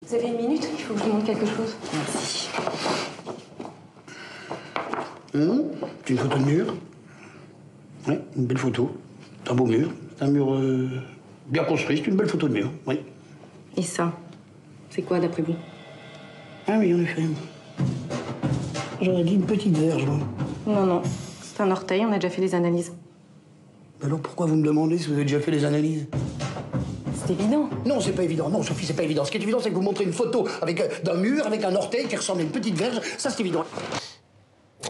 Vous avez une minute? Il faut que je vous montre quelque chose. Merci. C'est une photo de mur. Oui, une belle photo. C'est un beau mur. C'est un mur bien construit. C'est une belle photo de mur, oui. Et ça, c'est quoi d'après vous? Ah oui, en effet. J'aurais dit une petite verge, moi. Non, non. C'est un orteil, on a déjà fait les analyses. Alors pourquoi vous me demandez si vous avez déjà fait les analyses? C'est évident. Non, c'est pas évident. Non, Sophie, c'est pas évident. Ce qui est évident, c'est que vous montrez une photo avec d'un mur avec un orteil qui ressemble à une petite verge. Ça, c'est évident.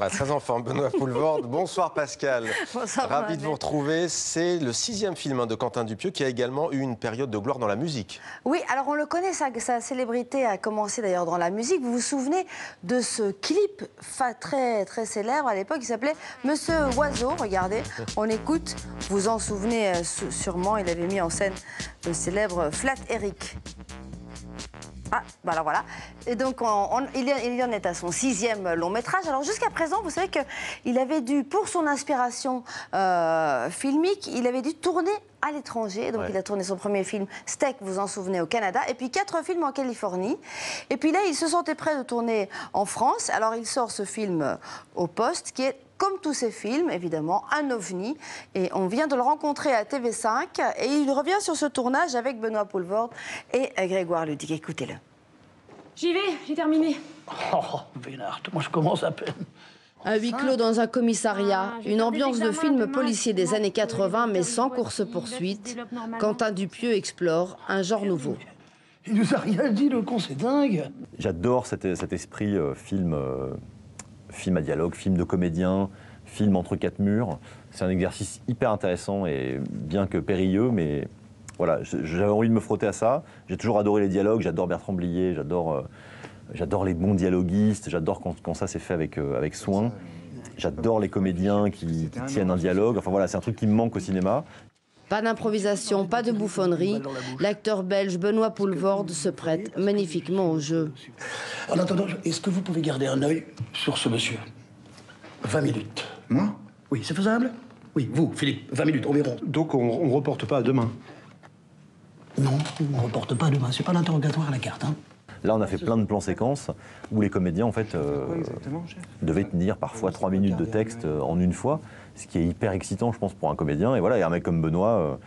Ah, très en forme, Benoît Poelvoorde. Bonsoir Pascal. Bonsoir, Ravi de vous retrouver. C'est le 6e film de Quentin Dupieux qui a également eu une période de gloire dans la musique. Oui, alors on le connaît, sa célébrité a commencé d'ailleurs dans la musique. Vous vous souvenez de ce clip très, très célèbre à l'époque, il s'appelait Monsieur Oiseau, regardez, on écoute, vous en souvenez sûrement, il avait mis en scène le célèbre Flat Eric. Ah, voilà, voilà. Et donc, il en est à son 6e long métrage. Alors, jusqu'à présent, vous savez qu'il avait dû, pour son inspiration filmique, il avait dû tourner à l'étranger. Donc, il a tourné son premier film, Steak, vous en souvenez, au Canada. Et puis, 4 films en Californie. Et puis là, il se sentait prêt de tourner en France. Alors, il sort ce film au Poste, qui est, comme tous ses films, évidemment, un ovni. Et on vient de le rencontrer à TV5. Et il revient sur ce tournage avec Benoît Poelvoorde et Grégoire Ludig. Écoutez-le. J'y vais, j'ai terminé. Oh, Vénard, moi je commence à peine. Un huis clos dans un commissariat, une ambiance de film policier des années 80, mais sans course-poursuite. Quentin Dupieux explore un genre nouveau. Il nous a rien dit, le con, c'est dingue. J'adore cet esprit film à dialogue, film de comédien, film entre 4 murs. C'est un exercice hyper intéressant et bien que périlleux, mais voilà, j'avais envie de me frotter à ça. J'ai toujours adoré les dialogues, j'adore Bertrand Blier, j'adore les bons dialoguistes, j'adore quand ça s'est fait avec soin. J'adore les comédiens qui tiennent un dialogue. Enfin voilà, c'est un truc qui me manque au cinéma. Pas d'improvisation, pas de bouffonnerie. L'acteur belge Benoît Poelvoorde se prête magnifiquement au jeu. En attendant, est-ce que vous pouvez garder un œil sur ce monsieur? 20 minutes. Moi? Oui, c'est faisable? Oui, vous, Philippe, 20 minutes, environ. Donc on ne reporte pas à demain? Non, on ne reporte pas demain. C'est pas l'interrogatoire à la carte, hein. Là, on a fait plein de plans séquences où les comédiens, en fait, devaient tenir parfois 3 minutes de texte en une fois, ce qui est hyper excitant, je pense, pour un comédien. Et voilà, et un mec comme Benoît,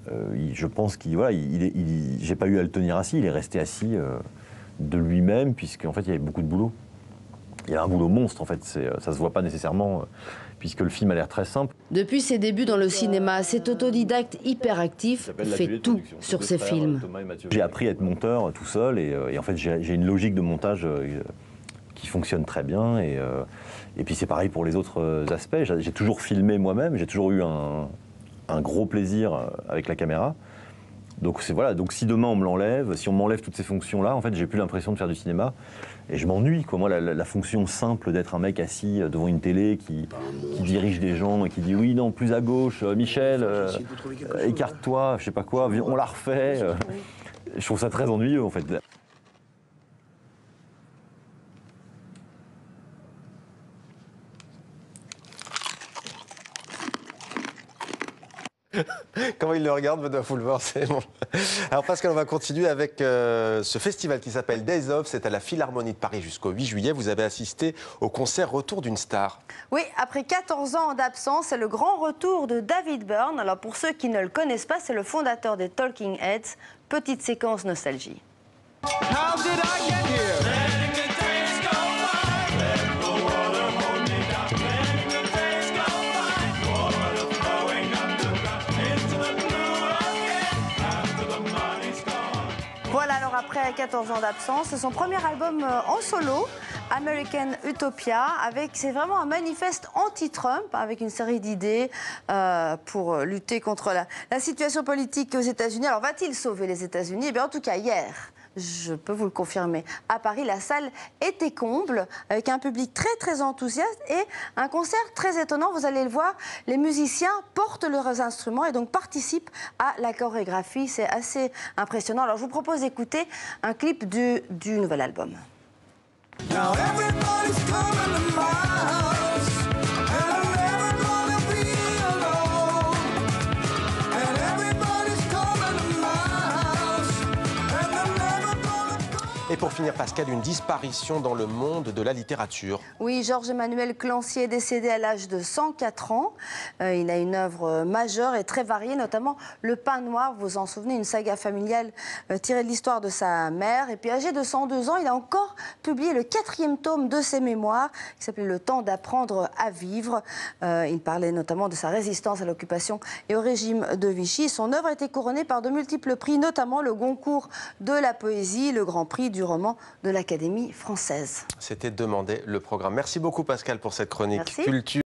je pense qu'il, voilà, j'ai pas eu à le tenir assis, il est resté assis de lui-même, puisqu'en fait, il y avait beaucoup de boulot. Il y a un boulot monstre, en fait, ça se voit pas nécessairement, puisque le film a l'air très simple. Depuis ses débuts dans le cinéma, cet autodidacte hyperactif fait tout sur ses films. J'ai appris à être monteur tout seul, et en fait, j'ai une logique de montage qui fonctionne très bien, et puis c'est pareil pour les autres aspects. J'ai toujours filmé moi-même, j'ai toujours eu un gros plaisir avec la caméra. Donc voilà, donc si demain on me l'enlève, si on m'enlève toutes ces fonctions-là, en fait, j'ai plus l'impression de faire du cinéma. Et je m'ennuie, quoi. Moi, la fonction simple d'être un mec assis devant une télé qui dirige des gens et qui dit oui, non, plus à gauche, Michel, écarte-toi, je sais pas quoi, on la refait. Je trouve ça très ennuyeux, en fait. Comment il le regarde, Benoît Poelvoorde, c'est bon. Alors Pascal, on va continuer avec ce festival qui s'appelle Days of. C'est à la Philharmonie de Paris jusqu'au 8 juillet. Vous avez assisté au concert Retour d'une star. Oui, après 14 ans d'absence, c'est le grand retour de David Byrne. Alors pour ceux qui ne le connaissent pas, c'est le fondateur des Talking Heads. Petite séquence nostalgie. How did I get here? Voilà, alors après 14 ans d'absence, c'est son premier album en solo, American Utopia, c'est vraiment un manifeste anti-Trump, avec une série d'idées pour lutter contre la situation politique aux États-Unis. Alors va-t-il sauver les États-Unis? Eh bien, en tout cas, hier, je peux vous le confirmer, à Paris, la salle était comble, avec un public très très enthousiaste et un concert très étonnant. Vous allez le voir, les musiciens portent leurs instruments et donc participent à la chorégraphie. C'est assez impressionnant. Alors je vous propose d'écouter un clip du nouvel album. Now everybody's coming to my house, and I'm never gonna be alone. And everybody's coming to my house, and I'm never gonna go. Et pour finir, Pascal, une disparition dans le monde de la littérature. Oui, Georges-Emmanuel Clancier est décédé à l'âge de 104 ans. Il a une œuvre majeure et très variée, notamment Le Pain Noir, vous vous en souvenez, une saga familiale tirée de l'histoire de sa mère. Et puis âgé de 102 ans, il a encore publié le 4e tome de ses mémoires, qui s'appelait Le temps d'apprendre à vivre. Il parlait notamment de sa résistance à l'occupation et au régime de Vichy. Son œuvre a été couronnée par de multiples prix, notamment le Goncourt de la poésie, le Grand Prix du roman de l'Académie française. C'était demandé le programme. Merci beaucoup Pascal pour cette chronique Merci. culture.